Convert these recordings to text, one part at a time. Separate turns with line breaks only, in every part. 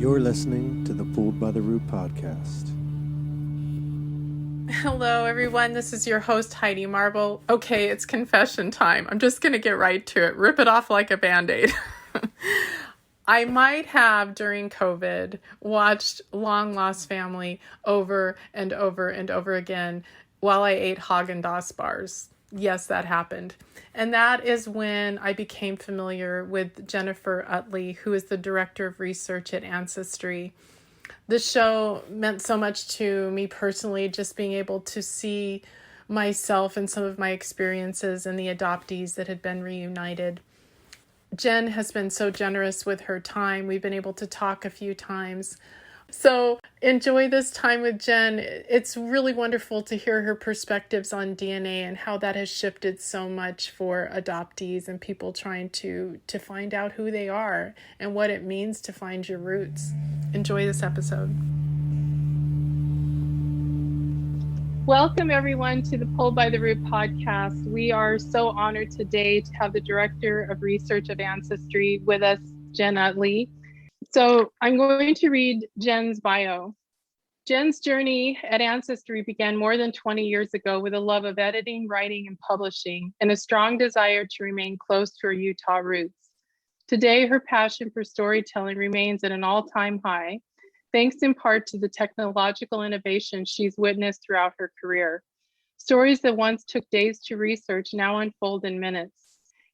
You're listening to the Pulled by the Root podcast.
Hello, everyone. This is your host, Heidi Marble. Okay, it's confession time. I'm just going to get right to it. Rip it off like a Band-Aid. I might have, during COVID, watched Long Lost Family over and over and over again while I ate Haagen-Dazs bars. Yes, that happened. And that is when I became familiar with Jennifer Utley, who is the director of research at Ancestry. This show meant so much to me personally, just being able to see myself and some of my experiences and the adoptees that had been reunited. Jen has been so generous with her time. We've been able to talk a few times. So enjoy this time with Jen. It's really wonderful to hear her perspectives on DNA and how that has shifted so much for adoptees and people trying to find out who they are and what it means to find your roots. Enjoy this episode. Welcome, everyone, to the Pulled by the Root podcast. We are so honored today to have the Director of Research of Ancestry with us, Jen Utley. So I'm going to read Jen's bio. Jen's journey at Ancestry began more than 20 years ago with a love of editing, writing, and publishing, and a strong desire to remain close to her Utah roots. Today, her passion for storytelling remains at an all-time high, thanks in part to the technological innovation she's witnessed throughout her career. Stories that once took days to research now unfold in minutes.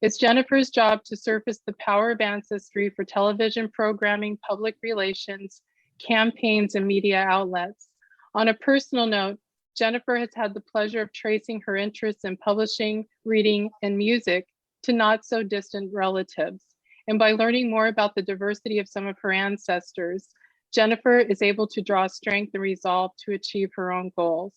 It's Jennifer's job to surface the power of Ancestry for television programming, public relations, campaigns, and media outlets. On a personal note, Jennifer has had the pleasure of tracing her interests in publishing, reading, and music to not so distant relatives. And by learning more about the diversity of some of her ancestors, Jennifer is able to draw strength and resolve to achieve her own goals.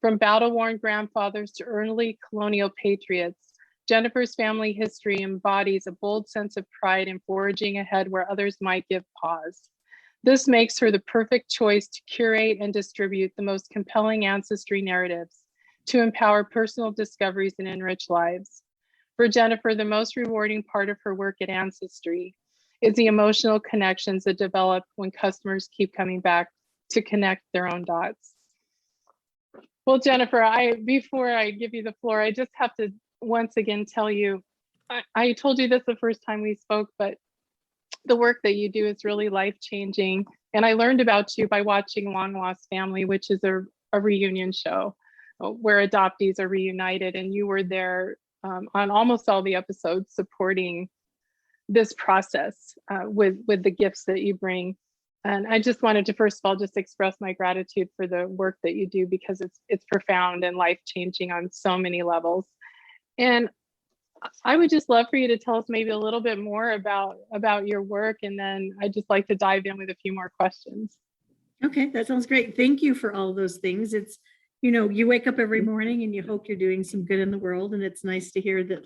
From battle-worn grandfathers to early colonial patriots, Jennifer's family history embodies a bold sense of pride in forging ahead where others might give pause. This makes her the perfect choice to curate and distribute the most compelling ancestry narratives, to empower personal discoveries and enrich lives. For Jennifer, the most rewarding part of her work at Ancestry is the emotional connections that develop when customers keep coming back to connect their own dots. Well, Jennifer, before I give you the floor, I just have to once again tell you, I told you this the first time we spoke, but the work that you do is really life-changing. And I learned about you by watching Long Lost Family, which is a reunion show where adoptees are reunited, and you were there on almost all the episodes supporting this process with the gifts that you bring. And I just wanted to, first of all, just express my gratitude for the work that you do, because it's profound and life-changing on so many levels. And I would just love for you to tell us maybe a little bit more about your work, and then I'd just like to dive in with a few more questions.
Okay, that sounds great. Thank you for all those things. It's, you wake up every morning and you hope you're doing some good in the world, and it's nice to hear that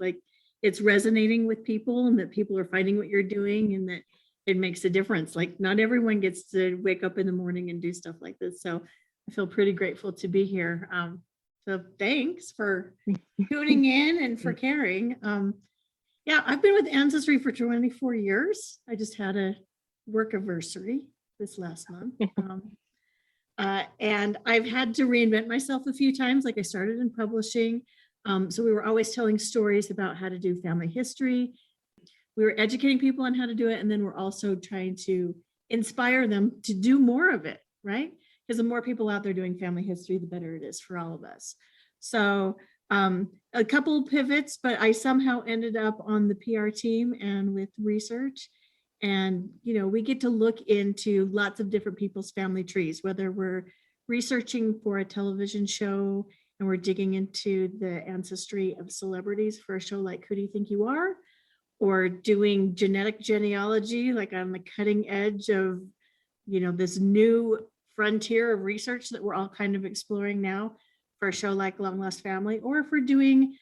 it's resonating with people and that people are finding what you're doing and that it makes a difference. Not everyone gets to wake up in the morning and do stuff like this. So I feel pretty grateful to be here. So thanks for tuning in and for caring. Yeah, I've been with Ancestry for 24 years. I just had a work anniversary this last month. And I've had to reinvent myself a few times. I started in publishing. So we were always telling stories about how to do family history. We were educating people on how to do it. And then we're also trying to inspire them to do more of it, right? Because the more people out there doing family history, the better it is for all of us. So a couple of pivots, but I somehow ended up on the PR team and with research. And, we get to look into lots of different people's family trees, whether we're researching for a television show and we're digging into the ancestry of celebrities for a show like Who Do You Think You Are? Or doing genetic genealogy, on the cutting edge of, this new frontier of research that we're all kind of exploring now for a show like Long Lost Family, or if we're doing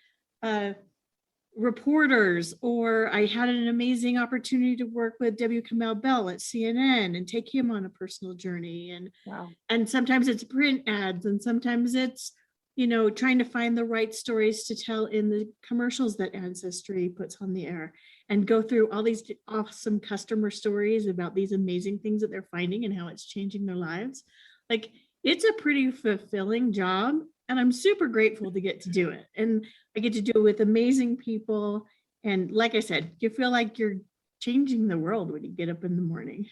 reporters, or I had an amazing opportunity to work with W. Kamau Bell at CNN and take him on a personal journey. And
wow.
And sometimes it's print ads, and sometimes it's, trying to find the right stories to tell in the commercials that Ancestry puts on the air. and go through all these awesome customer stories about these amazing things that they're finding and how it's changing their lives. Like, it's a pretty fulfilling job, and I'm super grateful to get to do it. And I get to do it with amazing people. And like I said, you feel like you're changing the world when you get up in the morning.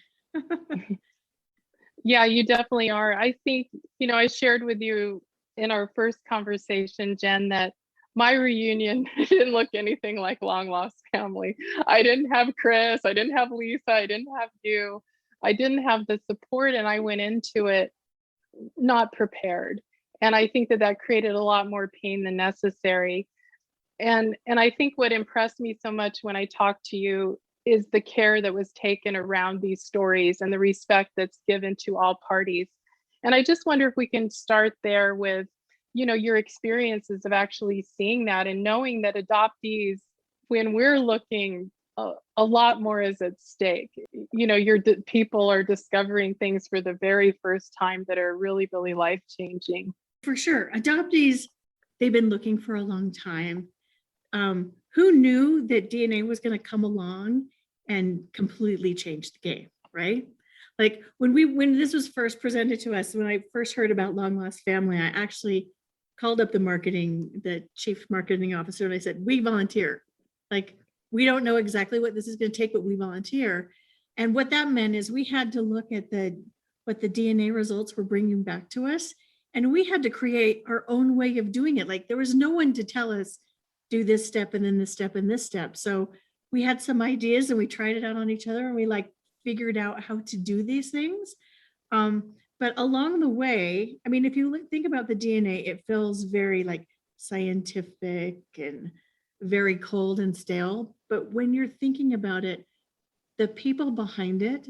Yeah, you definitely are. I think, I shared with you in our first conversation, Jen, that my reunion didn't look anything like Long Lost Family. I didn't have Chris, I didn't have Lisa, I didn't have you. I didn't have the support, and I went into it not prepared. And I think that created a lot more pain than necessary. And I think what impressed me so much when I talked to you is the care that was taken around these stories and the respect that's given to all parties. And I just wonder if we can start there with, your experiences of actually seeing that and knowing that adoptees, when we're looking, a lot more is at stake. People are discovering things for the very first time that are really, really life-changing.
For sure. Adoptees, they've been looking for a long time. Who knew that DNA was going to come along and completely change the game, right? Like when this was first presented to us, when I first heard about Long Lost Family, I actually called up the chief marketing officer, and I said, we volunteer. Like, we don't know exactly what this is going to take, but we volunteer. And what that meant is we had to look at what the DNA results were bringing back to us. And we had to create our own way of doing it. Like, there was no one to tell us, do this step and then this step and this step. So we had some ideas and we tried it out on each other, and we figured out how to do these things. But along the way, I mean, if you think about the DNA, it feels very scientific and very cold and stale. But when you're thinking about it, the people behind it,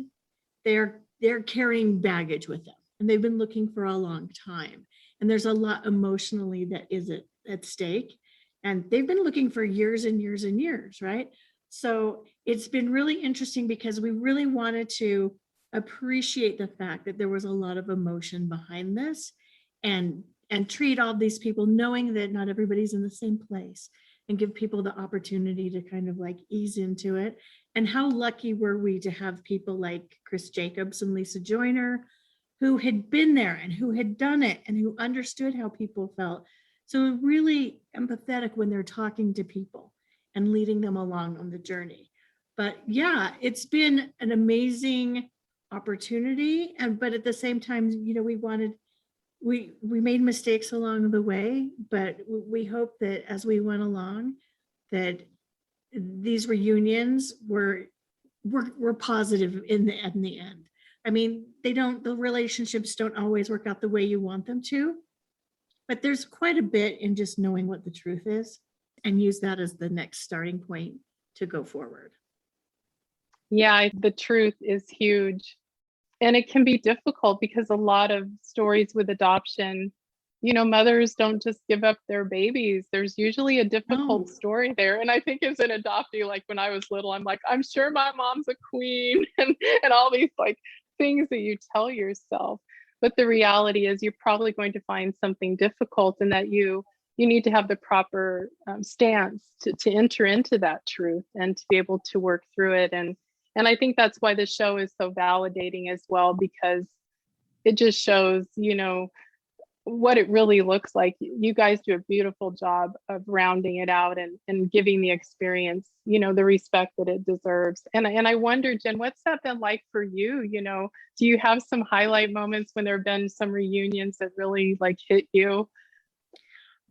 they're carrying baggage with them, and they've been looking for a long time. And there's a lot emotionally that is at stake. And they've been looking for years and years and years, right? So it's been really interesting because we really wanted to appreciate the fact that there was a lot of emotion behind this, and treat all these people knowing that not everybody's in the same place, and give people the opportunity to kind of ease into it. And how lucky were we to have people like Chris Jacobs and Lisa Joyner, who had been there and who had done it and who understood how people felt. So really empathetic when they're talking to people and leading them along on the journey. But yeah, it's been an amazing opportunity. But at the same time, we made mistakes along the way, but we hope that as we went along, that these reunions were positive in the end. I mean, the relationships don't always work out the way you want them to, but there's quite a bit in just knowing what the truth is and use that as the next starting point to go forward.
Yeah, the truth is huge. And it can be difficult because a lot of stories with adoption, mothers don't just give up their babies. There's usually a difficult story there. And I think as an adoptee, when I was little, I'm like, I'm sure my mom's a queen and all these things that you tell yourself. But the reality is you're probably going to find something difficult, and that you need to have the proper stance to enter into that truth and to be able to work through it. And I think that's why the show is so validating as well, because it just shows, what it really looks like. You guys do a beautiful job of rounding it out and giving the experience, the respect that it deserves. And I wonder, Jen, what's that been like for you? Do you have some highlight moments when there have been some reunions that really hit you?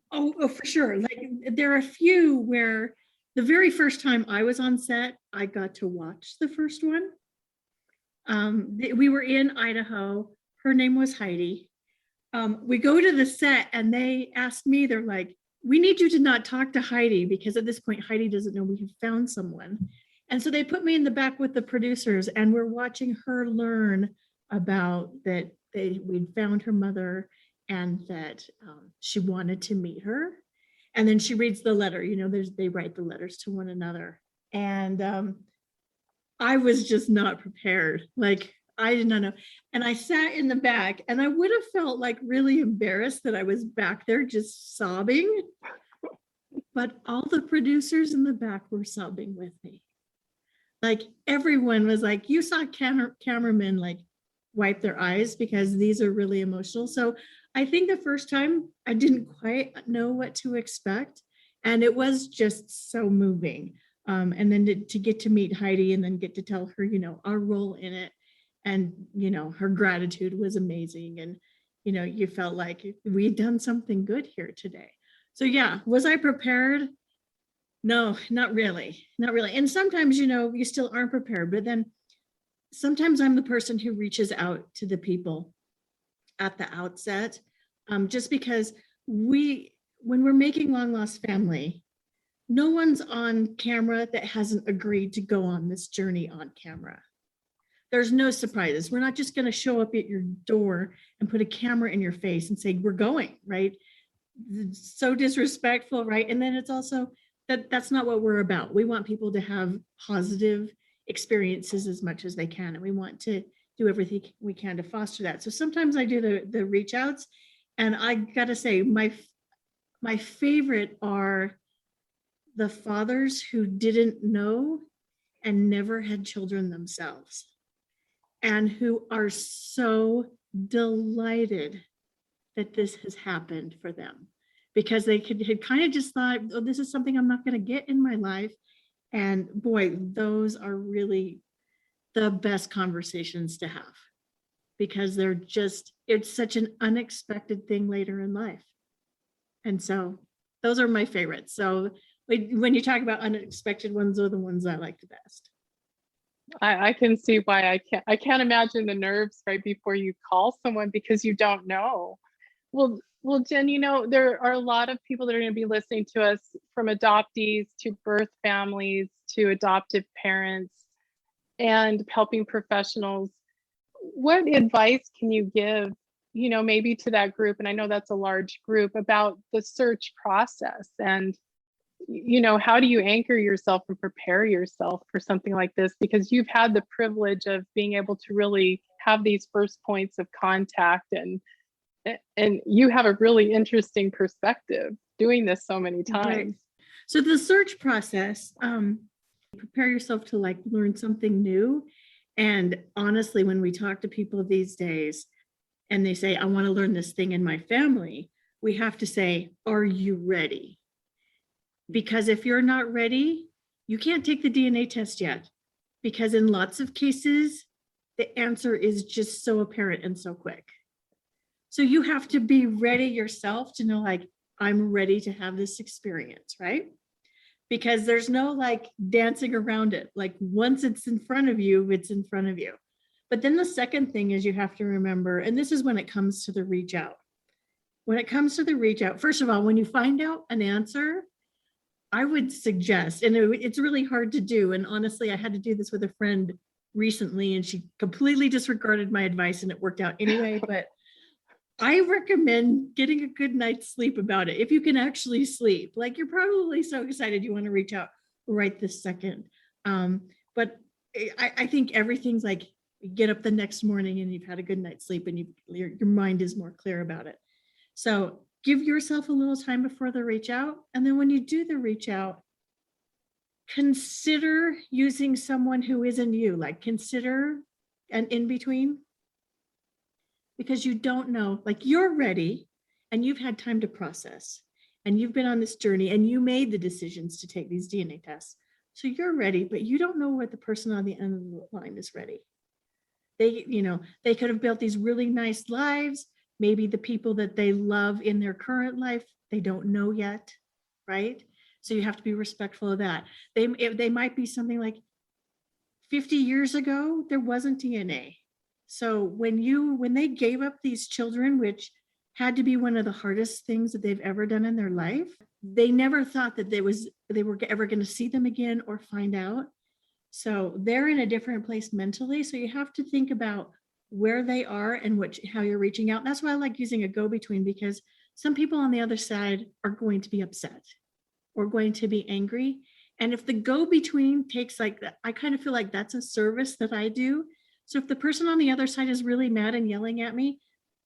Oh, for sure. There are a few where the very first time I was on set, I got to watch the first one. We were in Idaho. Her name was Heidi. We go to the set and they asked me, they're like, we need you to not talk to Heidi, because at this point, Heidi doesn't know we have found someone. And so they put me in the back with the producers, and we're watching her learn about that we'd found her mother and that she wanted to meet her. And then she reads the letter, they write the letters to one another. And I was just not prepared. I did not know. And I sat in the back, and I would have felt really embarrassed that I was back there just sobbing. But all the producers in the back were sobbing with me. like everyone was like, you saw cameramen like wipe their eyes because these are really emotional. So I think the first time I didn't quite know what to expect. And it was just so moving. And then to get to meet Heidi and then get to tell her, our role in it. And, her gratitude was amazing. And, you felt like we'd done something good here today. So yeah, was I prepared? No, not really. Not really. And sometimes, you still aren't prepared, but then sometimes I'm the person who reaches out to the people at the outset, just because when we're making Long Lost Family, no one's on camera that hasn't agreed to go on this journey on camera. There's no surprises. We're not just going to show up at your door and put a camera in your face and say, we're going, right? It's so disrespectful, right? And then it's also that's not what we're about. We want people to have positive experiences as much as they can. And we want to do everything we can to foster that. So sometimes I do the reach outs, and I got to say, my favorite are the fathers who didn't know and never had children themselves, and who are so delighted that this has happened for them, because they had kind of just thought, oh, this is something I'm not going to get in my life. And boy, those are really the best conversations to have, because it's such an unexpected thing later in life. And so those are my favorites. So when you talk about unexpected ones, are the ones I like the best.
I can see why I can't imagine the nerves right before you call someone, because you don't know. Well, Jen, there are a lot of people that are going to be listening to us, from adoptees to birth families to adoptive parents and helping professionals. What advice can you give, maybe to that group? And I know that's a large group, about the search process, and how do you anchor yourself and prepare yourself for something like this? Because you've had the privilege of being able to really have these first points of contact, and you have a really interesting perspective doing this so many times. Right.
So the search process, prepare yourself to learn something new. And honestly, when we talk to people these days and they say, I want to learn this thing in my family, we have to say, are you ready? Because if you're not ready, you can't take the DNA test yet, because in lots of cases, the answer is just so apparent and so quick. So you have to be ready yourself to know, I'm ready to have this experience, right? Because there's no dancing around it. Once it's in front of you, it's in front of you. But then the second thing is, you have to remember, and this is when it comes to the reach out. When it comes to the reach out, first of all, when you find out an answer, I would suggest, and it's really hard to do. And honestly, I had to do this with a friend recently, and she completely disregarded my advice, and it worked out anyway. But I recommend getting a good night's sleep about it. If you can actually sleep, you're probably so excited you want to reach out right this second. But I think everything's you get up the next morning and you've had a good night's sleep, and your mind is more clear about it. So give yourself a little time before the reach out. And then when you do the reach out, consider using someone who isn't you, consider an in-between. Because you don't know, you're ready and you've had time to process, and you've been on this journey and you made the decisions to take these DNA tests. So you're ready, but you don't know what the person on the end of the line is ready. They could have built these really nice lives. Maybe the people that they love in their current life, they don't know yet, right? So you have to be respectful of that. They might be something 50 years ago, there wasn't DNA. So when they gave up these children, which had to be one of the hardest things that they've ever done in their life, they never thought that they were ever going to see them again or find out. So they're in a different place mentally. So you have to think about where they are and how you're reaching out. That's why I like using a go-between, because some people on the other side are going to be upset or going to be angry. And if the go-between takes that, I kind of feel like that's a service that I do. So if the person on the other side is really mad and yelling at me,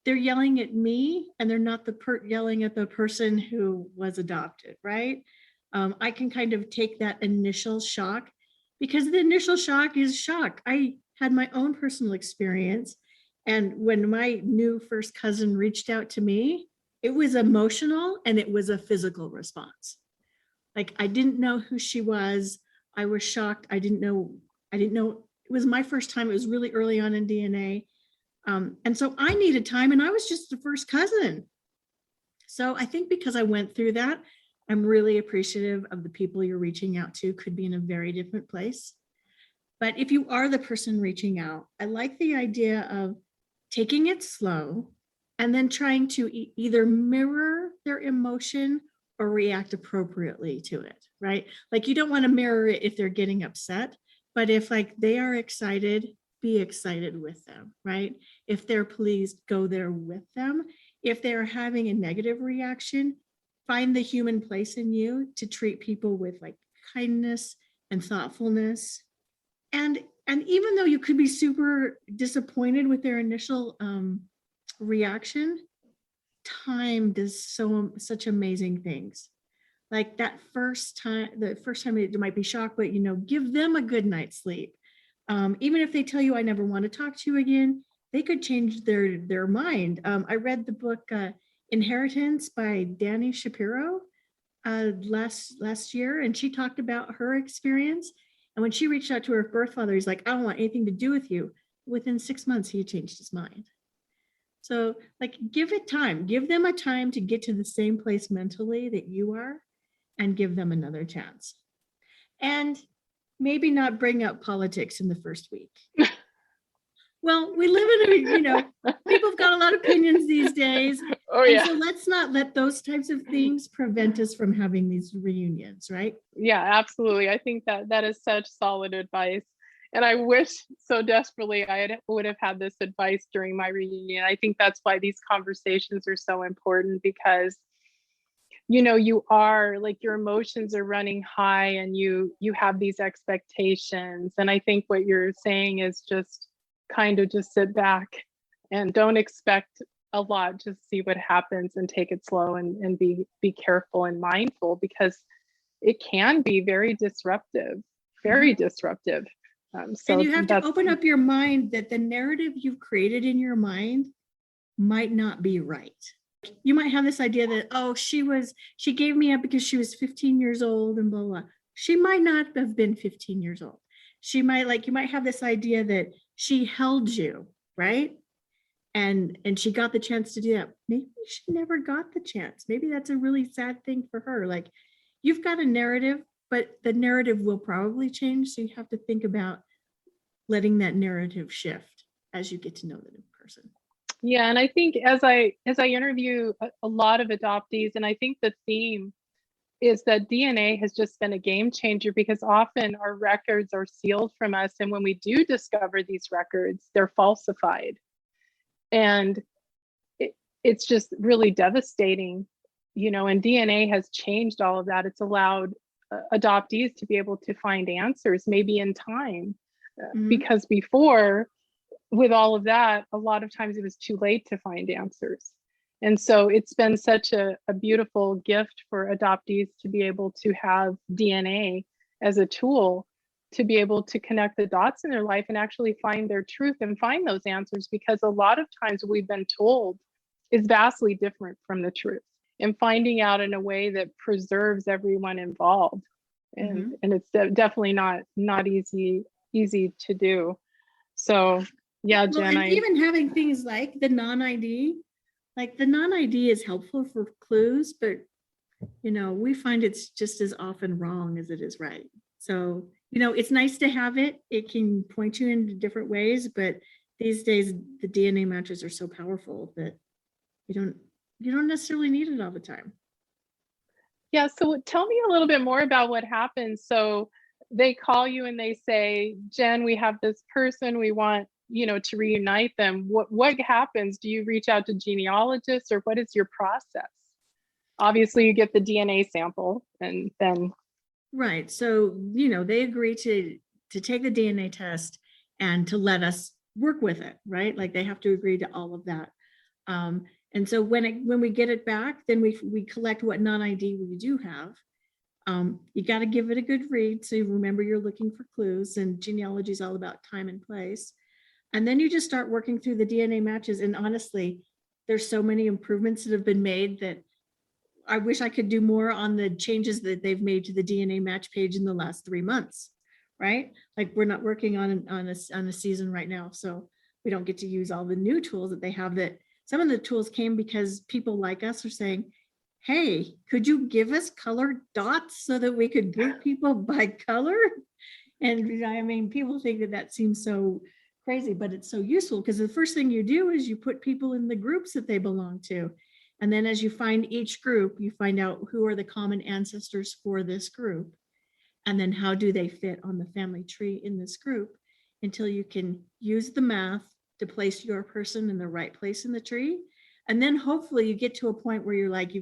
they're yelling at me, and they're not yelling at the person who was adopted, right? I can kind of take that initial shock because the initial shock is shock. I had my own personal experience. And when my new first cousin reached out to me, it was emotional and it was a physical response. Like, I didn't know who she was. I was shocked. I didn't know. It was my first time. It was really early on in DNA. And so I needed time, and I was just the first cousin. So I think because I went through that, I'm really appreciative of the people you're reaching out to. Could be in a very different place. But if you are the person reaching out, I like the idea of taking it slow and then trying to either mirror their emotion or react appropriately to it, right? Like, you don't want to mirror it if they're getting upset, but if like they are excited, be excited with them, right? If they're pleased, go there with them. If they're having a negative reaction, find the human place in you to treat people with like kindness and thoughtfulness. And even though you could be super disappointed with their initial reaction, time does such amazing things. Like the first time it might be shock, but give them a good night's sleep. Even if they tell you, I never want to talk to you again, they could change their mind. I read the book Inheritance by Dani Shapiro last year, and she talked about her experience. And when she reached out to her birth father, he's like, I don't want anything to do with you. Within 6 months, he changed his mind. So like, give it time, give them a time to get to the same place mentally that you are, and give them another chance. And maybe not bring up politics in the first week. Well, we live in people have got a lot of opinions these days.
Oh, yeah.
So let's not let those types of things prevent us from having these reunions, right?
Yeah, absolutely. I think that is such solid advice. And I wish so desperately I would have had this advice during my reunion. I think that's why these conversations are so important, because you are like, your emotions are running high and you have these expectations. And I think what you're saying is just kind of just sit back and don't expect a lot, just see what happens and take it slow and be careful and mindful, because it can be very disruptive. So
and you have to open up your mind that the narrative you've created in your mind might not be right. You might have this idea that, oh, she gave me up because she was 15 years old and blah, blah. She might not have been 15 years old. You might have this idea that she held you, right? And she got the chance to do that. Maybe she never got the chance. Maybe that's a really sad thing for her. Like, you've got a narrative, but the narrative will probably change. So you have to think about letting that narrative shift as you get to know the new person.
Yeah, and I think as I interview a lot of adoptees, and I think the theme is that DNA has just been a game changer, because often our records are sealed from us, and when we do discover these records, they're falsified, and it's just really devastating, and DNA has changed all of that. It's allowed adoptees to be able to find answers maybe in time, because before, with all of that, a lot of times it was too late to find answers. And so it's been such a beautiful gift for adoptees to be able to have DNA as a tool to be able to connect the dots in their life and actually find their truth and find those answers, because a lot of times what we've been told is vastly different from the truth, and finding out in a way that preserves everyone involved. And it's definitely not easy to do. So yeah, Jen,
and even having things like the non-ID, is helpful for clues, but we find it's just as often wrong as it is right. So it's nice to have it. It can point you in different ways, but these days the DNA matches are so powerful that you don't necessarily need it all the time.
Yeah, so tell me a little bit more about what happens. So they call you and they say, Jen, we have this person, we want to reunite them. What happens? Do you reach out to genealogists, or what is your process? Obviously you get the DNA sample, and then
right. So they agree to take the DNA test and to let us work with it, right? Like, they have to agree to all of that. And so when we get it back, then we collect what non-ID we do have, You got to give it a good read. So you remember you're looking for clues, and genealogy is all about time and place. And then you just start working through the DNA matches. And honestly, there's so many improvements that have been made that I wish I could do more on the changes that they've made to the DNA match page in the last 3 months, right? Like we're not working on a season right now. So we don't get to use all the new tools that they have. That some of the tools came because people like us are saying, hey, could you give us colored dots so that we could group people by color? And I mean, people think that that seems so crazy, but it's so useful because the first thing you do is you put people in the groups that they belong to. And then as you find each group, you find out who are the common ancestors for this group. And then how do they fit on the family tree in this group until you can use the math to place your person in the right place in the tree. And then hopefully you get to a point where you're like,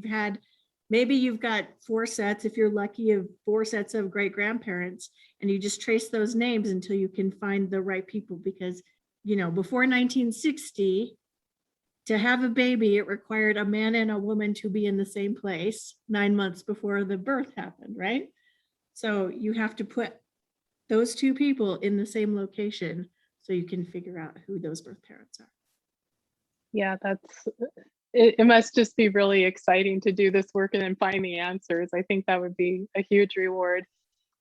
maybe you've got 4 sets, if you're lucky, of 4 sets of great grandparents, and you just trace those names until you can find the right people. Because, before 1960, to have a baby, it required a man and a woman to be in the same place 9 months before the birth happened, right? So you have to put those 2 people in the same location so you can figure out who those birth parents are.
Yeah, it must just be really exciting to do this work and then find the answers. I think that would be a huge reward.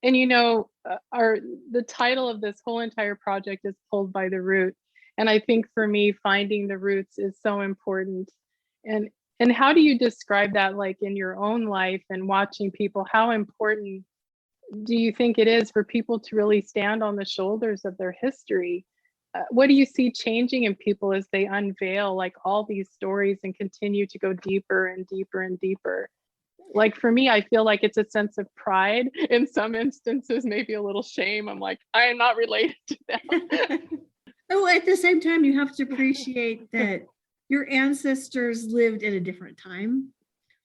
And the title of this whole entire project is Pulled by the Root. And I think for me, finding the roots is so important. And how do you describe that, like in your own life and watching people? How important do you think it is for people to really stand on the shoulders of their history? What do you see changing in people as they unveil like all these stories and continue to go deeper and deeper and deeper? Like for me, I feel like it's a sense of pride. In some instances, maybe a little shame. I'm like, I am not related to them.
Oh, at the same time, you have to appreciate that your ancestors lived at a different time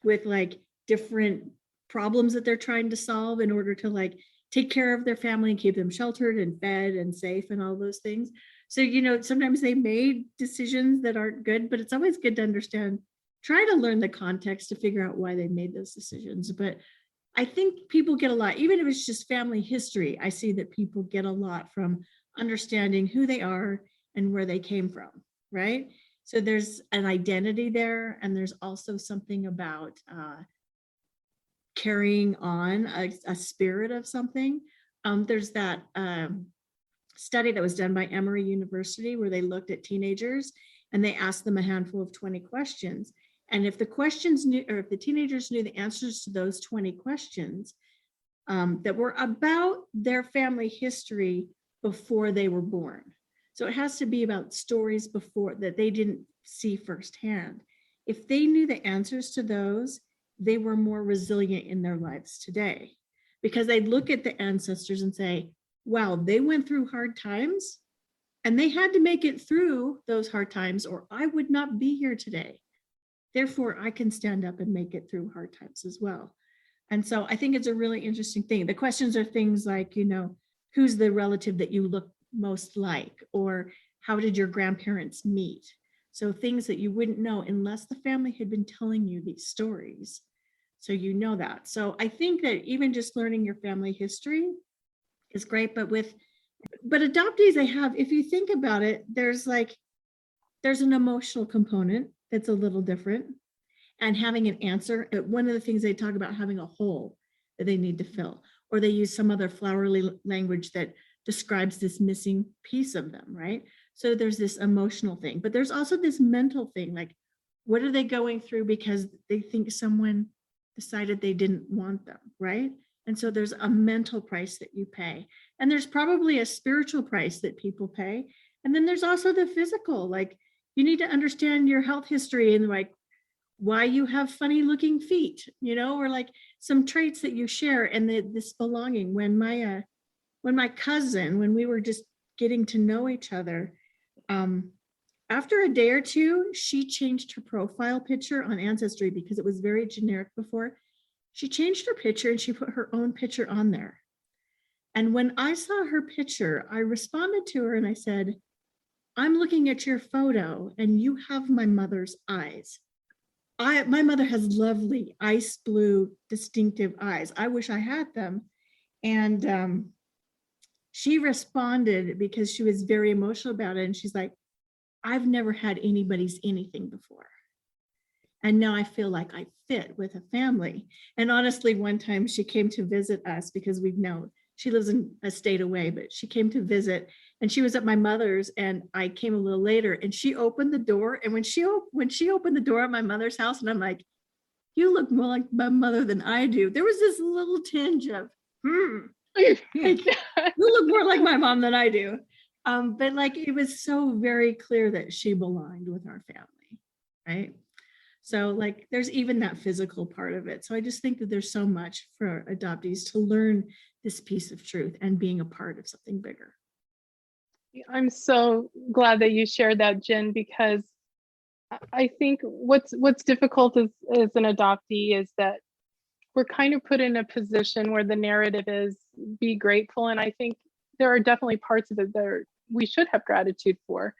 with like different problems that they're trying to solve in order to like take care of their family and keep them sheltered and fed and safe and all those things. So, sometimes they made decisions that aren't good, but it's always good to understand, try to learn the context to figure out why they made those decisions. But I think people get a lot, even if it's just family history, I see that people get a lot from understanding who they are and where they came from, right? So there's an identity there, and there's also something about carrying on a spirit of something. There's that study that was done by Emory University where they looked at teenagers and they asked them a handful of 20 questions. And if the teenagers knew the answers to those 20 questions that were about their family history before they were born. So it has to be about stories before that they didn't see firsthand. If they knew the answers to those, they were more resilient in their lives today, because they'd look at the ancestors and say, wow, they went through hard times and they had to make it through those hard times or I would not be here today. Therefore, I can stand up and make it through hard times as well. And so I think it's a really interesting thing. The questions are things like, who's the relative that you look most like, or how did your grandparents meet? So things that you wouldn't know unless the family had been telling you these stories. So that. So I think that even just learning your family history is great, but adoptees, if you think about it, there's an emotional component that's a little different, and having an answer. One of the things they talk about, having a hole that they need to fill, or they use some other flowery language that describes this missing piece of them, right? So there's this emotional thing, but there's also this mental thing, like what are they going through because they think someone decided they didn't want them, right? And so there's a mental price that you pay, and there's probably a spiritual price that people pay. And then there's also the physical, like you need to understand your health history and like why you have funny looking feet, or like some traits that you share, and this belonging. When my cousin, when we were just getting to know each other, after a day or two, she changed her profile picture on Ancestry because it was very generic before. She changed her picture and she put her own picture on there. And when I saw her picture, I responded to her and I said, I'm looking at your photo and you have my mother's eyes. my mother has lovely ice blue, distinctive eyes. I wish I had them. And she responded because she was very emotional about it. And she's like, I've never had anybody's anything before. And now I feel like I fit with a family. And honestly, one time she came to visit us because she lives in a state away, but she came to visit and she was at my mother's and I came a little later and she opened the door. And when she opened the door at my mother's house and I'm like, you look more like my mother than I do. There was this little tinge of, like, you look more like my mom than I do. But like, it was so very clear that she belonged with our family, right? So like, there's even that physical part of it. So I just think that there's so much for adoptees to learn this piece of truth and being a part of something bigger.
I'm so glad that you shared that, Jen, because I think what's difficult as an adoptee is that we're kind of put in a position where the narrative is be grateful. And I think there are definitely parts of it that we should have gratitude for.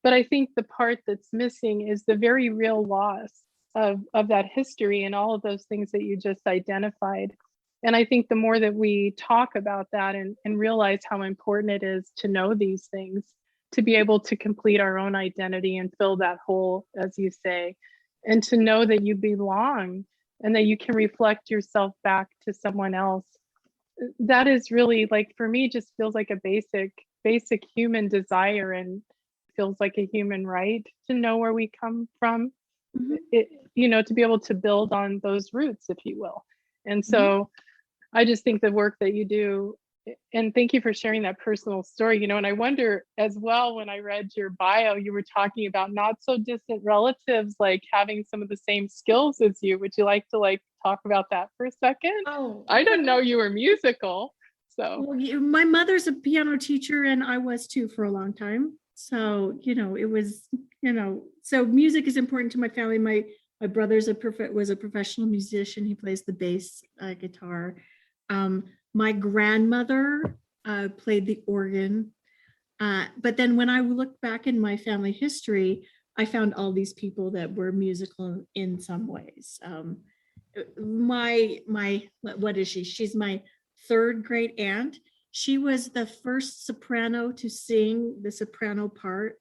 But I think the part that's missing is the very real loss of that history and all of those things that you just identified. And I think the more that we talk about that and realize how important it is to know these things, to be able to complete our own identity and fill that hole, as you say, and to know that you belong and that you can reflect yourself back to someone else. That is really, like, for me, just feels like a basic human desire and feels like a human right to know where we come from, to be able to build on those roots, if you will. And so I just think the work that you do, and thank you for sharing that personal story, and I wonder as well, when I read your bio, you were talking about not so distant relatives, like having some of the same skills as you. Would you like to talk about that for a second?
Oh,
I didn't know you were musical. So
well, my mother's a piano teacher and I was too for a long time. So, it was, so music is important to my family. My brother's was a professional musician. He plays the bass guitar. My grandmother played the organ. But then when I look back in my family history, I found all these people that were musical in some ways. What is she? She's my third great aunt. She was the first soprano to sing the soprano part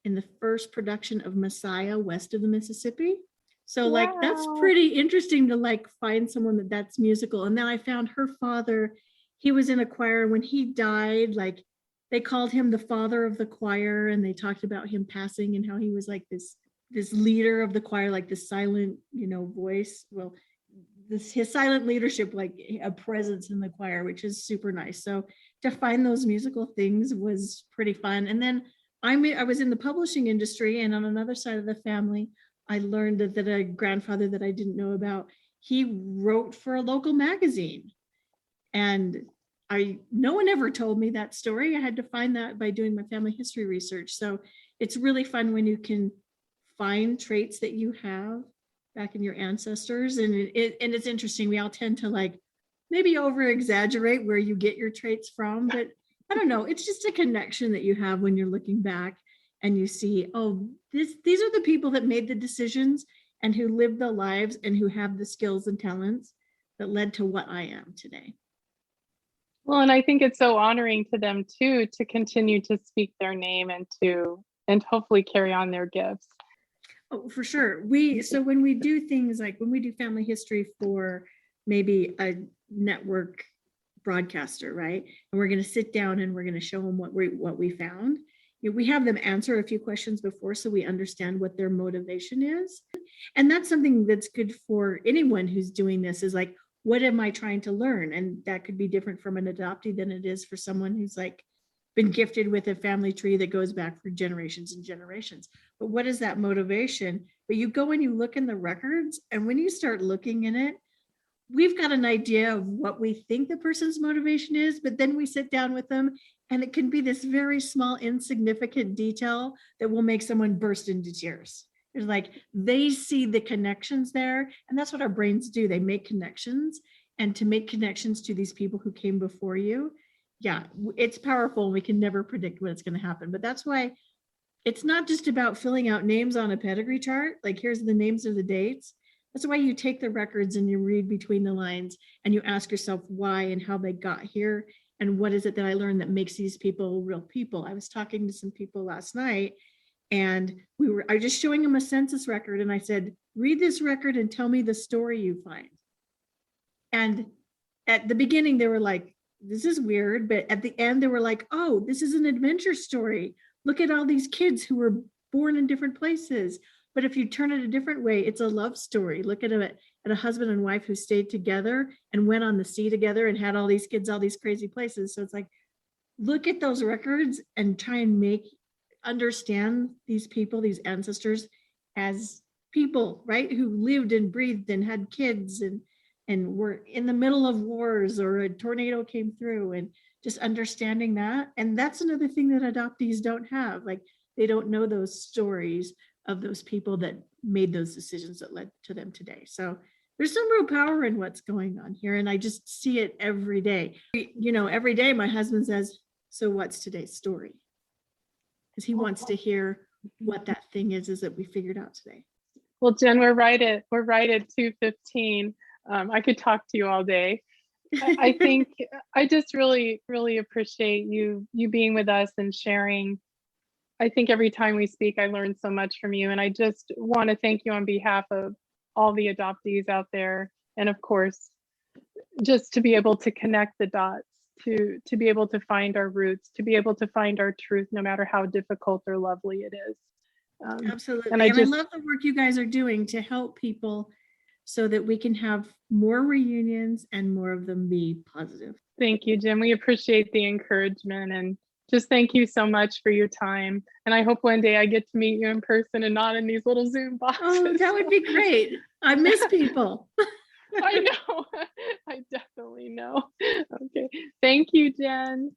in the first production of Messiah west of the Mississippi. So that's pretty interesting to find someone that's musical. And then I found her father. He was in a choir. When he died, they called him the father of the choir, and they talked about him passing and how he was like this leader of the choir, like the silent, voice. Well, his silent leadership, like a presence in the choir, which is super nice. So to find those musical things was pretty fun. And then I was in the publishing industry, and on another side of the family, I learned that a grandfather that I didn't know about, he wrote for a local magazine. And no one ever told me that story. I had to find that by doing my family history research. So it's really fun when you can find traits that you have back in your ancestors. And it's interesting. We all tend to maybe over exaggerate where you get your traits from, but I don't know. It's just a connection that you have when you're looking back and you see, oh, these are the people that made the decisions and who lived the lives and who have the skills and talents that led to what I am today.
Well, and I think it's so honoring to them too, to continue to speak their name and hopefully carry on their gifts.
Oh, for sure. So when we do things when we do family history for maybe a network broadcaster, right? And we're going to sit down and we're going to show them what we found. We have them answer a few questions before so we understand what their motivation is. And that's something that's good for anyone who's doing this, is what am I trying to learn? And that could be different from an adoptee than it is for someone who's been gifted with a family tree that goes back for generations and generations. But what is that motivation? But you go and you look in the records, and when you start looking in it, we've got an idea of what we think the person's motivation is, but then we sit down with them and it can be this very small, insignificant detail that will make someone burst into tears. It's they see the connections there, and that's what our brains do. They make connections, and to make connections to these people who came before you, yeah, it's powerful. We can never predict when it's going to happen, but that's why it's not just about filling out names on a pedigree chart, like here's the names of the dates. That's why you take the records and you read between the lines and you ask yourself why and how they got here and what is it that I learned that makes these people real people. I was talking to some people last night and I was just showing them a census record and I said, read this record and tell me the story you find. And at the beginning, they were like, this is weird. But at the end, they were like, oh, this is an adventure story. Look at all these kids who were born in different places. But if you turn it a different way, it's a love story. Look at a husband and wife who stayed together and went on the sea together and had all these kids, all these crazy places. So it's like, look at those records and try and understand these people, these ancestors as people, right? Who lived and breathed and had kids and were in the middle of wars or a tornado came through, and just understanding that. And that's another thing that adoptees don't have. Like, they don't know those stories of those people that made those decisions that led to them today. So there's some real power in what's going on here. And I just see it every day. You know, every day my husband says, so what's today's story? Because he wants to hear what that thing is that we figured out today.
Well, Jen, we're right at 2:15. I could talk to you all day. I think I just really, really appreciate you being with us and sharing. I think every time we speak, I learn so much from you. And I just want to thank you on behalf of all the adoptees out there. And of course, just to be able to connect the dots, to be able to find our roots, to be able to find our truth, no matter how difficult or lovely it is.
Absolutely. And I love the work you guys are doing to help people so that we can have more reunions and more of them be positive.
Thank you, Jim. We appreciate the encouragement, and just thank you so much for your time. And I hope one day I get to meet you in person and not in these little Zoom boxes.
Oh, that would be great. I miss people.
I know. I definitely know. Okay. Thank you, Jen.